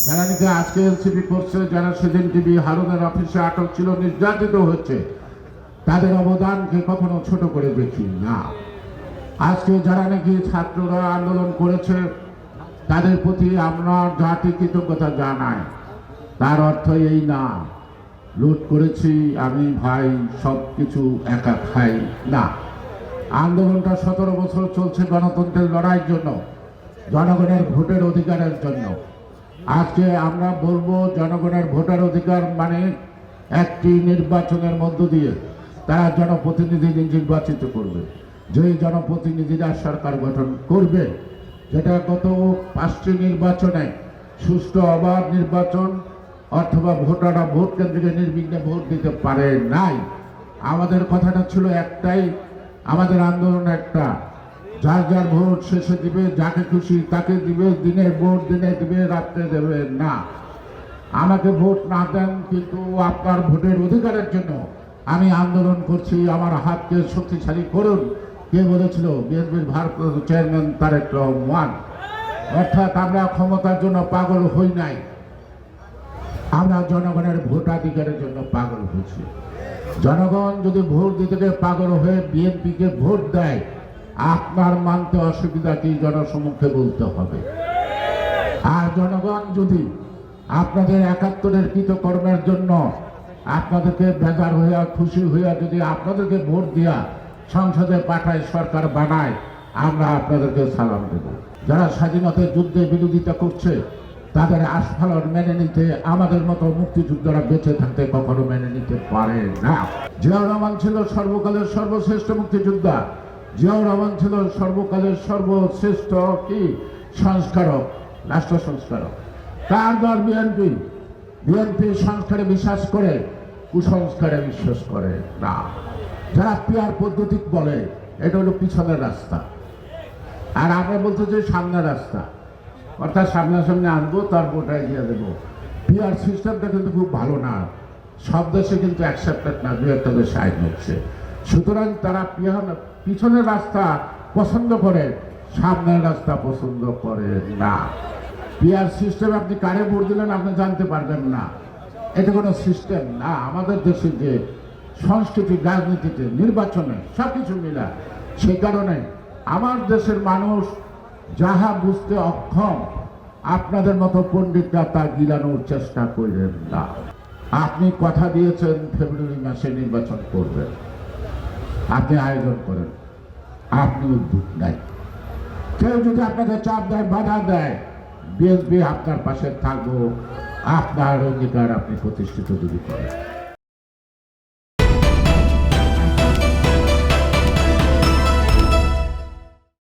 যারা নাকি আজকে এনসিপি করছে, যারা সেদিন টিভি হারুনের অফিসে আটক ছিল, নির্যাতিত হচ্ছে, তাদের অবদানকে কখনো ছোট করে দেখি না। আজকে যারা নাকি ছাত্ররা আন্দোলন করেছে, তাদের প্রতি আমরা জাতি কৃতজ্ঞতা জানাই। তার অর্থ এই না লুট করেছি আমি ভাই, সব কিছু একা খাই না। আন্দোলনটা 17 বছর চলছে গণতন্ত্রের লড়াইয়ের জন্য, জনগণের ভোটের অধিকারের জন্য। আজকে আমরা বলবো জনগণের ভোটার অধিকার মানে একটি নির্বাচনের মধ্য দিয়ে তারা জনপ্রতিনিধি নির্বাচিত করবে। যেই জনপ্রতিনিধিরা সরকার গঠন করবে, যেটা গত 5টি নির্বাচনে সুষ্ঠু অবাধ নির্বাচন অথবা ভোটাররা ভোট কেন্দ্রে নির্বিঘ্নে ভোট দিতে পারে নাই। আমাদের কথাটা ছিল একটাই, আমাদের আন্দোলন একটা, যার যার ভোট শেষে দিবে, যাকে খুশি তাকে দিবে, দিনে ভোট দিনে দিবে, রাত্রে দেবে না। আমাকে ভোট না দেন, কিন্তু আপনার ভোটের অধিকারের জন্য আমি আন্দোলন করছি, আমার হাতকে শক্তিশালী করুন। কে বলেছিল? বিএনপির ভারপ্রাপ্ত চেয়ারম্যান তারেক রহমান। অর্থাৎ আমরা ক্ষমতার জন্য পাগল হই নাই, আমরা জনগণের ভোটাধিকারের জন্য পাগল হয়েছি। জনগণ যদি ভোট দিতে পাগল হয়ে বিএনপিকে ভোট দেয়, আপনার মানতে অসুবিধা কি? জনসমক্ষে বলতে হবে। আর জনগণ যদি আপনাদের 71-এর কৃতকর্মের জন্য আপনাদেরকে বেজার হইয়া খুশি হইয়া যদি আপনাদেরকে ভোট দিয়া সংসদে পাঠায়, সরকার বানায়, আমরা আপনাদেরকে সালাম দেব। যারা স্বাধীনতার যুদ্ধে বিরোধিতা করছে, তাদের আস্ফালন মেনে নিতে আমাদের মতো মুক্তিযোদ্ধারা বেঁচে থাকতে কখনো মেনে নিতে পারে না। জিয়াউর রহমান ছিল সর্বকালের সর্বশ্রেষ্ঠ মুক্তিযোদ্ধা। জিয়াউর রহমান ছিল সর্বকালের সর্বশ্রেষ্ঠ কি সংস্কারক, রাষ্ট্র সংস্কারক। তার দল বিএনপি। বিএনপি সংস্কারে বিশ্বাস করে, কুসংস্কারে বিশ্বাস করে না। যারা পিয়ার পদ্ধতি বলে, এটা হলো পিছনের রাস্তা, আর আমরা বলতে চাই সামনের রাস্তা। অর্থাৎ সামনাসামনি আসবো, তারপরটাই দিয়ে দেবো। পিয়ার সিস্টেমটা কিন্তু খুব ভালো না, সব দেশে কিন্তু অ্যাকসেপ্টেড না, দু একটা দেশে আইন হচ্ছে। সুতরাং তারা পিছনের রাস্তা পছন্দ করে, সামনের রাস্তা পছন্দ করে না। পিয়ার সিস্টেম আপনি কারে ভোট দিলেন আপনি জানতে পারবেন না, এটা কোনো সিস্টেম না। আমাদের দেশে যে সংস্কৃতি, রাজনীতিতে, নির্বাচনে সব কিছু মিলা, সেই কারণে আমার দেশের মানুষ যাহা বুঝতে অক্ষম, আপনাদের মতো পণ্ডিতরা তা গিলানোর চেষ্টা করেন না। আপনি কথা দিয়েছেন ফেব্রুয়ারি মাসে নির্বাচন করবেন, আপনি আয়োজন করেন, আপনি উদ্যোগ নেন। কেউ যদি আপনাকে চাপ দেয়, বাধা দেয়, বিএনপি আপনার পাশে থাকবো, আপনার অঙ্গীকার আপনি প্রতিষ্ঠিত যদি করেন।